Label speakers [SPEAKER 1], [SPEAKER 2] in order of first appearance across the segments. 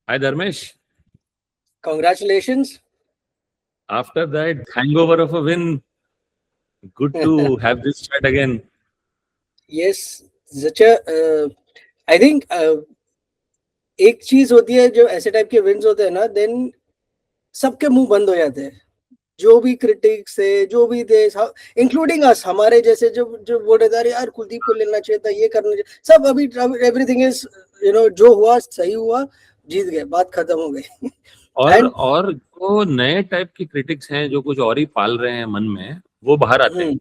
[SPEAKER 1] Hi Dharmesh.
[SPEAKER 2] Congratulations.
[SPEAKER 1] After that hangover of a win, good to have this chat again.
[SPEAKER 2] Yes, such a I think एक चीज होती है जो ऐसे type के विन्स होते हैं ना, देन सबके मुंह बंद हो जाते हैं, जो भी क्रिटिक्स है, जो भी थे, इंक्लूडिंग अस, हमारे जैसे जो जो बोल रहे थे यार कुलदीप को लेना चाहिए था, ये करना चाहिए, सब अभी एवरीथिंग इज जो हुआ सही हुआ, जीत गए, बात खत्म हो गई।
[SPEAKER 1] और जो नए टाइप के क्रिटिक्स हैं जो कुछ और ही पाल रहे हैं मन में, वो बाहर आते हैं।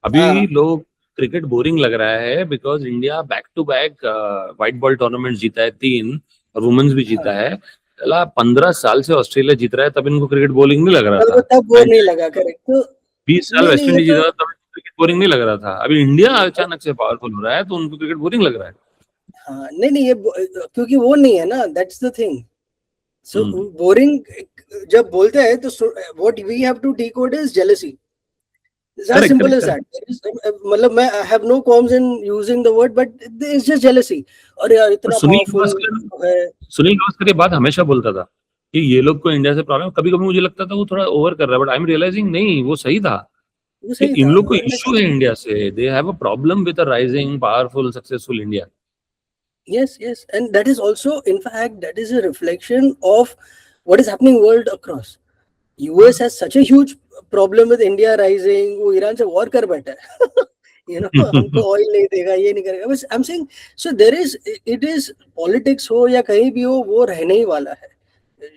[SPEAKER 1] अभी लोग क्रिकेट बोरिंग लग रहा है because India back to back white ball tournament जीता है 3 और वुमेन्स भी जीता है। 15 साल से ऑस्ट्रेलिया जीत रहा है, तब इनको क्रिकेट बोरिंग नहीं लग रहा था।
[SPEAKER 2] तब बोर नहीं लगा, करेक्ट। तो
[SPEAKER 1] 20 साल वेस्ट इंडीज जीता था, तब क्रिकेट बोरिंग नहीं लग रहा था। अभी इंडिया अचानक से पावरफुल हो रहा है तो उनको क्रिकेट बोरिंग लग रहा है।
[SPEAKER 2] हाँ, नहीं ये क्योंकि वो नहीं है ना, that's the thing. So boring जब बोलते हैं तो what we have to decode is jealousy. It's as simple as that. मतलब मैं I have no qualms in using the word, but it's just jealousy. अरे यार इतना powerful है।
[SPEAKER 1] सुनील गावस्कर ये बात हमेशा बोलता था कि ये लोग को इंडिया से प्रॉब्लम। कभी कभी मुझे लगता था वो थोड़ा ओवर कर रहा है, बट आई एम रियलाइजिंग नहीं, वो सही था। इन लोग को इश्यू है इंडिया से। They have a problem with a rising powerful successful India.
[SPEAKER 2] Yes, yes, and that is also, in fact, that is a reflection of what is happening world across. US has such a huge problem with India rising. वो Iran से war कर बैठा है। हमको oil नहीं देगा, ये नहीं करेगा। बस I'm saying, so there is, it is politics हो या कहीं भी हो, वो रहने ही वाला है।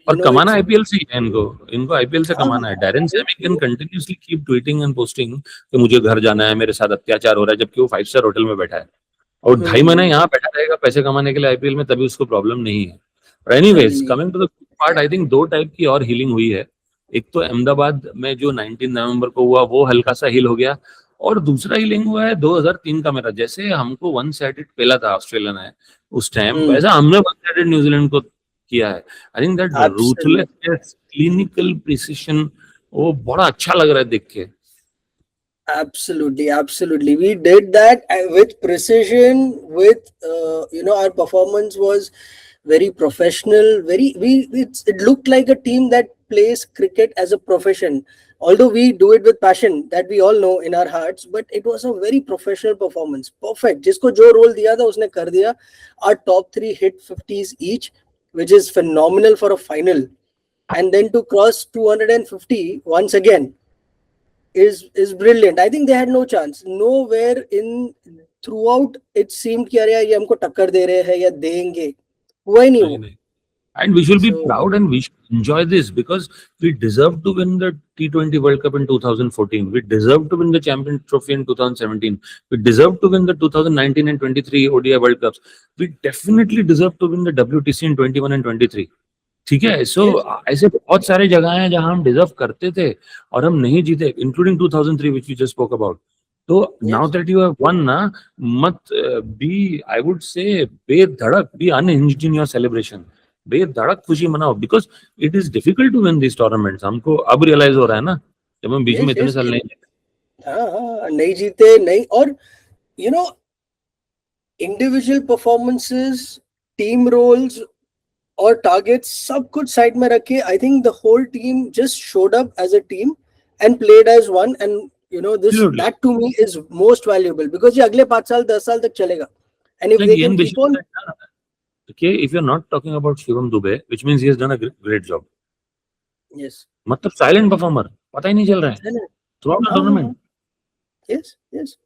[SPEAKER 1] और कमाना आईपीएल से है इनको आईपीएल से कमाना है। Darren Sammy can continuously keep tweeting and posting कि मुझे घर जाना है, मेरे साथ अत्याचार हो रहा है, जबकि वो 5 स्टार होटल में बैठा है और 2.5 महीने यहाँ बैठा रहेगा पैसे कमाने के लिए आईपीएल में, तभी उसको प्रॉब्लम नहीं है। Anyways, coming to the part, I think 2 type की और हीलिंग हुई है। एक तो अहमदाबाद में जो 19 नवंबर को हुआ, वो हल्का सा हील हो गया, और दूसरा हीलिंग हुआ है 2003 का मेरा। जैसे हमको 1 साइडेड पेला था ऑस्ट्रेलिया ने उस टाइम, वैसा हमने 1 साइडेड न्यूजीलैंड को किया है। I think that ruthlessness, clinical precision, वो बड़ा अच्छा लग रहा है देख के।
[SPEAKER 2] Absolutely, absolutely. We did that with precision. With our performance was very professional. It looked like a team that plays cricket as a profession. Although we do it with passion, that we all know in our hearts, but it was a very professional performance. Perfect. जिसको जो role दिया था उसने कर दिया. Our top 3 hit 50s each, which is phenomenal for a final. And then to cross 250 once again is brilliant. I think they had no chance. Nowhere in throughout it seemed कि यार ये हमको टक्कर दे रहे हैं या देंगे, हुआ ही नहीं वो।
[SPEAKER 1] And we should be proud and we should enjoy this because we deserve to win the T20 World Cup in 2014. We deserve to win the Champions Trophy in 2017. We deserve to win the 2019 and 23 ODI World Cups. We definitely deserve to win the WTC in 21 and 23. ठीक है। सो ऐसे बहुत सारे जगह हैं जहां हम deserve करते थे और हम नहीं जीते, including 2003 which we just spoke about. तो now that you have won ना, मत बी, आई वुड से, बेधड़क, be unhinged in your celebration. बेधड़क खुशी मनाओ because it is difficult to win this tournaments. हमको अब रियलाइज हो रहा है ना, जब हम बीच में इतने साल नहीं जीते।
[SPEAKER 2] नहीं जीते नहीं। और इंडिविजुअल परफॉर्मेंसेस, टीम रोल्स और टारगेट्स सब कुछ साइड में रखे, I think the whole team just showed up as a team and played as one. And this, that to me is most valuable because ये अगले 5 साल 10 साल तक चलेगा। And if they can keep on,
[SPEAKER 1] okay, if you're not talking about Shivam Dube, which means he has done a great job.
[SPEAKER 2] yes,
[SPEAKER 1] मतलब silent performer, पता ही नहीं चल रहा है throughout the tournament.
[SPEAKER 2] yes,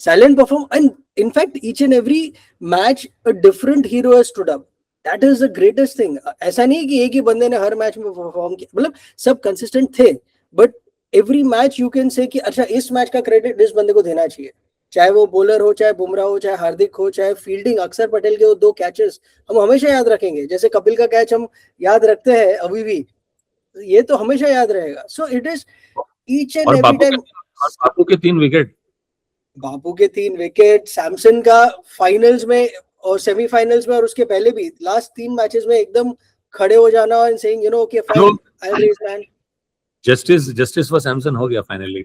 [SPEAKER 2] silent perform, and in fact each and every match a different hero has stood up. That is the greatest thing. ऐसा नहीं कि एक ही बंदे ने हर मैच में परफॉर्म किया, मतलब सब कंसिस्टेंट थे, but every match you can say कि अच्छा इस मैच का क्रेडिट इस बंदे को देना चाहिए, चाहे वो बॉलर हो, चाहे बुमराह हो, चाहे हार्दिक हो, चाहे फील्डिंग अक्षर पटेल के वो 2 कैचेस हम हमेशा याद रखेंगे। जैसे कपिल का कैच हम याद रखते हैं अभी भी, ये तो हमेशा याद रहेगा। So it is each and every time.
[SPEAKER 1] Bapu के 3
[SPEAKER 2] विकेट, सैमसन का फाइनल्स में और सेमीफाइनल्स में और उसके पहले भी लास्ट 3 मैचेस में एकदम खड़े हो जाना and saying okay fine, I will raise hand.
[SPEAKER 1] Justice for Samson हो गया फाइनली।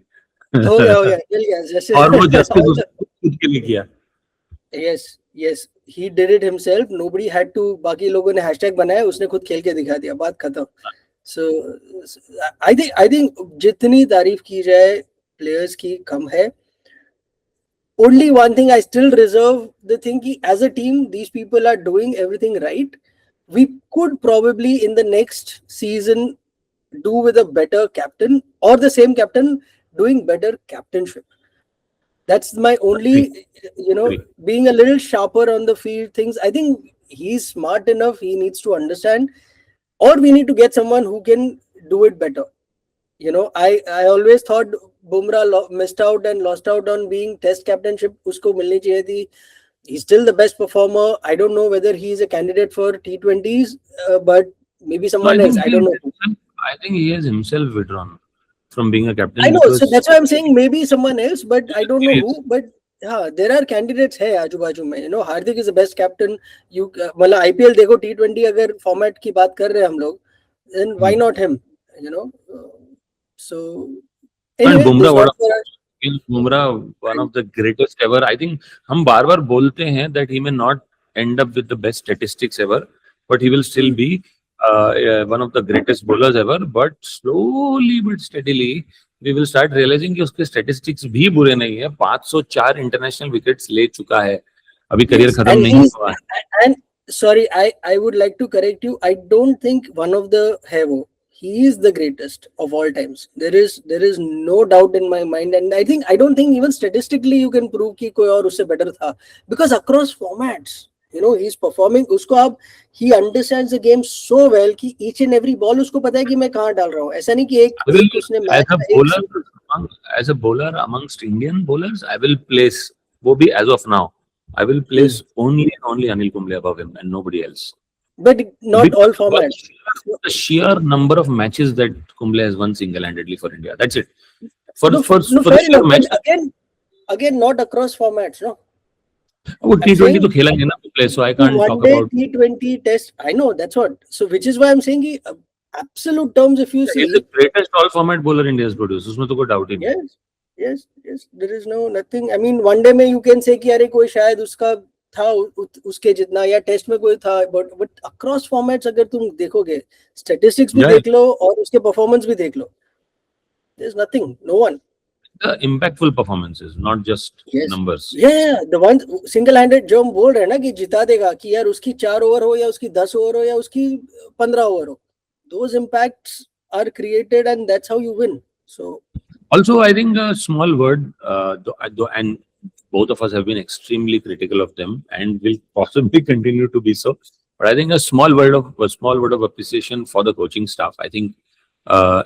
[SPEAKER 2] हो गया मिल गया जैसे
[SPEAKER 1] और वो जस्टिस
[SPEAKER 2] all the,
[SPEAKER 1] उसने खुद के लिए किया.
[SPEAKER 2] yes he did it himself, nobody had to, बाकी लोगों ने हैशटैग बनाया, उसने खुद खेल के दिखा दिया, बात खत्म. So I think जितनी तारीफ की जाए प्लेयर्स की कम है. Only one thing I still reserve the thing ki as a team these people are doing everything right. We could probably in the next season do with a better captain or the same captain doing better captainship. That's my only,
[SPEAKER 1] Agree.
[SPEAKER 2] being a little sharper on the field things. I think he's smart enough, he needs to understand, or we need to get someone who can do it better. I always thought Bumrah missed out and lost out on being test captainship. Usko milni chahiye thi. He's still the best performer. I don't know whether he's a candidate for T20s, but maybe
[SPEAKER 1] No,
[SPEAKER 2] someone else. I don't know.
[SPEAKER 1] I think he has himself withdrawn from being a captain
[SPEAKER 2] I know, so
[SPEAKER 1] because
[SPEAKER 2] that's why I'm saying maybe someone else, but I don't know who. But yeah, there are candidates है आजू बाजू में. Hardik is the best captain. मतलब IPL देखो, T20 अगर format की बात कर रहे हैं हम लोग, then why not him? So
[SPEAKER 1] and
[SPEAKER 2] anyway, this
[SPEAKER 1] Bumrah,
[SPEAKER 2] was for us.
[SPEAKER 1] Bumrah, one of the greatest ever. I think हम बार बार बोलते हैं that he may not end up with the best statistics ever, but he will still be one of the greatest bowlers ever. But slowly but steadily, we will start realizing कि उसके statistics भी बुरे नहीं है. 504 international wickets ले चुका है. अभी career
[SPEAKER 2] Yes,
[SPEAKER 1] खत्म
[SPEAKER 2] and
[SPEAKER 1] नहीं हुआ है.
[SPEAKER 2] and sorry, I would like to correct you. I don't think one of the है वो. He is the greatest of all times. There is no doubt in my mind, and I don't think even statistically you can prove कि कोई और उससे better था, because across formats, he's performing. उसको अब he understands the game so well कि each and every ball उसको पता है कि मैं कहाँ डाल रहा हूँ. ऐसा नहीं कि एक उसने
[SPEAKER 1] as a
[SPEAKER 2] match
[SPEAKER 1] bowler, as a bowler amongst Indian bowlers, I will place वो भी as of now. I will place only Anil Kumble above him and nobody else.
[SPEAKER 2] but not
[SPEAKER 1] Because
[SPEAKER 2] all formats.
[SPEAKER 1] the sheer number of matches that Kumble has won single-handedly for India. That's it. For
[SPEAKER 2] No,
[SPEAKER 1] the
[SPEAKER 2] fair
[SPEAKER 1] sheer
[SPEAKER 2] enough.
[SPEAKER 1] match,
[SPEAKER 2] But again, not across formats. No,
[SPEAKER 1] वो
[SPEAKER 2] I'm
[SPEAKER 1] T20
[SPEAKER 2] saying
[SPEAKER 1] तो खेला नहीं ना play, so I can't
[SPEAKER 2] one
[SPEAKER 1] talk
[SPEAKER 2] day
[SPEAKER 1] about.
[SPEAKER 2] T20 test. I know that's what. So which is why I'm saying कि, absolute terms, if you
[SPEAKER 1] He's
[SPEAKER 2] see,
[SPEAKER 1] the greatest all-format bowler India has produced. उसमें तो कोई doubt ही नहीं.
[SPEAKER 2] yes, there is nothing. I mean, one day में you can say कि अरे कोई शायद उसका था उसके जितना, या टेस्ट में कोई था, but across formats अगर तुम देखोगे, statistics भी देख लो और उसके performance भी देख लो, there's nothing, no one.
[SPEAKER 1] The impactful performances, not just numbers.
[SPEAKER 2] Yeah, the one single-handed जो हम बोल रहे हैं ना कि जिता देगा, कि यार उसकी 4 ओवर हो या उसकी 10 ओवर हो या उसकी 15 ओवर हो, those impacts are created and that's how you win. So
[SPEAKER 1] also, I think a small word, and both of us have been extremely critical of them and will possibly continue to be so. But I think a small word of appreciation for the coaching staff. I think,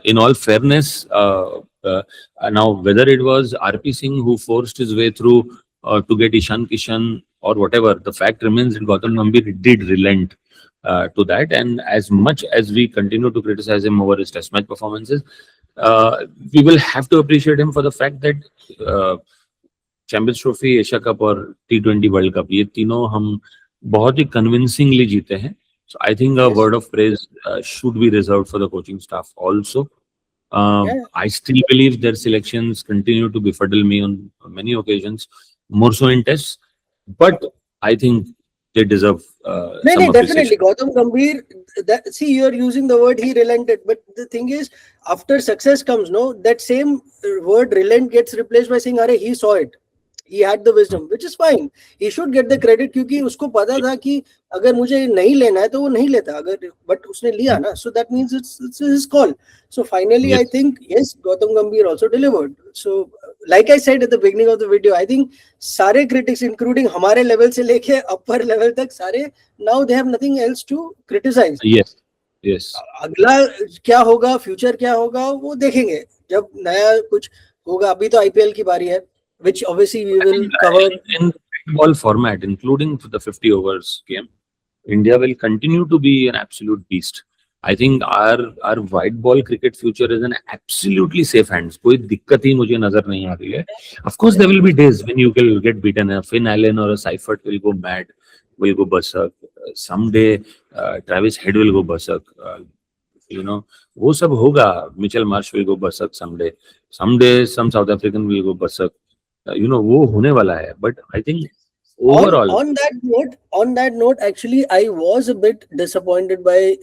[SPEAKER 1] in all fairness, now whether it was RP Singh who forced his way through to get Ishan Kishan or whatever, the fact remains that Gautam Gambhir did relent to that. And as much as we continue to criticize him over his test match performances, we will have to appreciate him for the fact that champions trophy, Asia cup और T20 world cup, ये तीनों हम बहुत ही convincingly जीते हैं. So I think a word of praise should be reserved for the coaching staff also. I still believe their selections continue to befuddle me on many occasions, more so in tests, but I think they deserve some
[SPEAKER 2] definitely
[SPEAKER 1] appreciation.
[SPEAKER 2] Gautam Gambhir, see, you're using the word he relented, but the thing is, after success comes, no, that same word relent gets replaced by saying, "Arey, he saw it. He had the wisdom," which is fine. He should get the credit क्योंकि उसको पता था कि अगर मुझे नहीं लेना है तो वो नहीं लेता, अगर but उसने लिया ना, so that means it's his call. So finally, I think yes, Gautam Gambhir also delivered. So like I said at the beginning of the video, I think सारे critics, including हमारे level से लेके upper level तक, सारे now they have nothing else to criticize.
[SPEAKER 1] Yes.
[SPEAKER 2] अगला क्या होगा, future क्या होगा, वो देखेंगे जब नया कुछ होगा. अभी तो IPL की बारी है, which obviously we will cover.
[SPEAKER 1] In the ball format, including the 50 overs game, India will continue to be an absolute beast. I think our white ball cricket future is in absolutely safe hands. कोई दिक्कत ही मुझे नजर नहीं आ रही है. Of course, there will be days when you will get beaten. A Finn Allen or a Seifert will go mad, will go berserk. Someday, Travis Head will go berserk. you know, वो सब होगा. Mitchell Marsh will go berserk someday. Someday some South African will go berserk. You know, वो होने वाला है. But I think overall,
[SPEAKER 2] on that note, actually, I was a bit disappointed by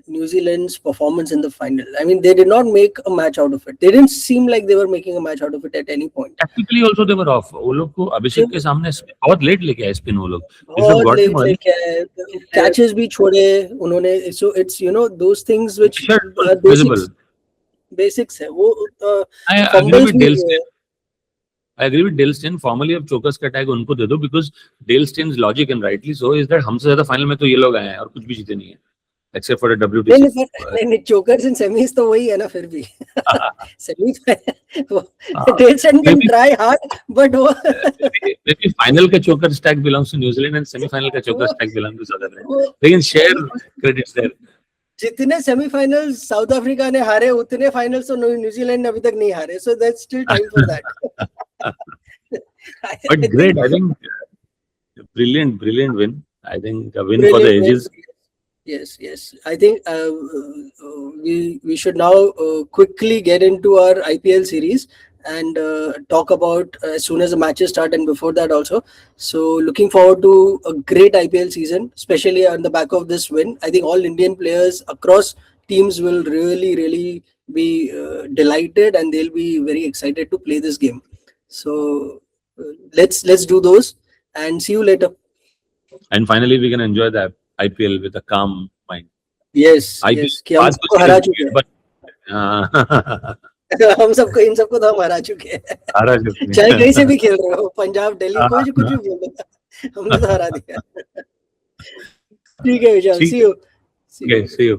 [SPEAKER 2] New Zealand's performance in the final. I mean, they did not make a match out of it. They didn't seem like they were making a match out of it at any point.
[SPEAKER 1] tactically also they were off. वो लोग को अभिषेक के सामने बहुत late लेके आए spin वो लोग.
[SPEAKER 2] बहुत late लेके आए, catches भी छोड़े उन्होंने. So it's, you know, those things which
[SPEAKER 1] visible.
[SPEAKER 2] basics है वो.
[SPEAKER 1] I agree with Dale Steyn. I agree with Dale Steyn. Formally अब chokers का tag उनको दे दो, because Dale Steyn's logic, and rightly so, is that हमसे ज्यादा final में तो ये लोग आए हैं और कुछ भी जीते नहीं है, except for a WTC.
[SPEAKER 2] नहीं, chokers in semis तो वही है ना फिर भी. Semis Dale Steyn can try hard, but
[SPEAKER 1] maybe final का chokers tag belongs to New Zealand and semi-final का chokers tag belongs to South Africa. They can share credits there.
[SPEAKER 2] जितने semifinal south Africa ने हारे, उतने finals तो New Zealand ने अभी तक नहीं हारे. So that's still time for that.
[SPEAKER 1] But great, I think brilliant win. I think a win for the ages.
[SPEAKER 2] Yes. I think we should now quickly get into our IPL series and talk about as soon as the matches start, and before that also. So looking forward to a great IPL season, especially on the back of this win. I think all Indian players across teams will really be delighted, and they'll be very excited to play this game. So let's do those and see you later.
[SPEAKER 1] And finally we can enjoy the IPL with a calm mind.
[SPEAKER 2] Yes. कि हम सबको हरा चुके हैं. हम सबको इन सबको तो हम हरा चुके हैं. चाहे कहीं से भी खेल रहे हो, पंजाब, दिल्ली, कुछ भी बोल दो, हमने तो हरा दिया. ठीक है विशाल, see you.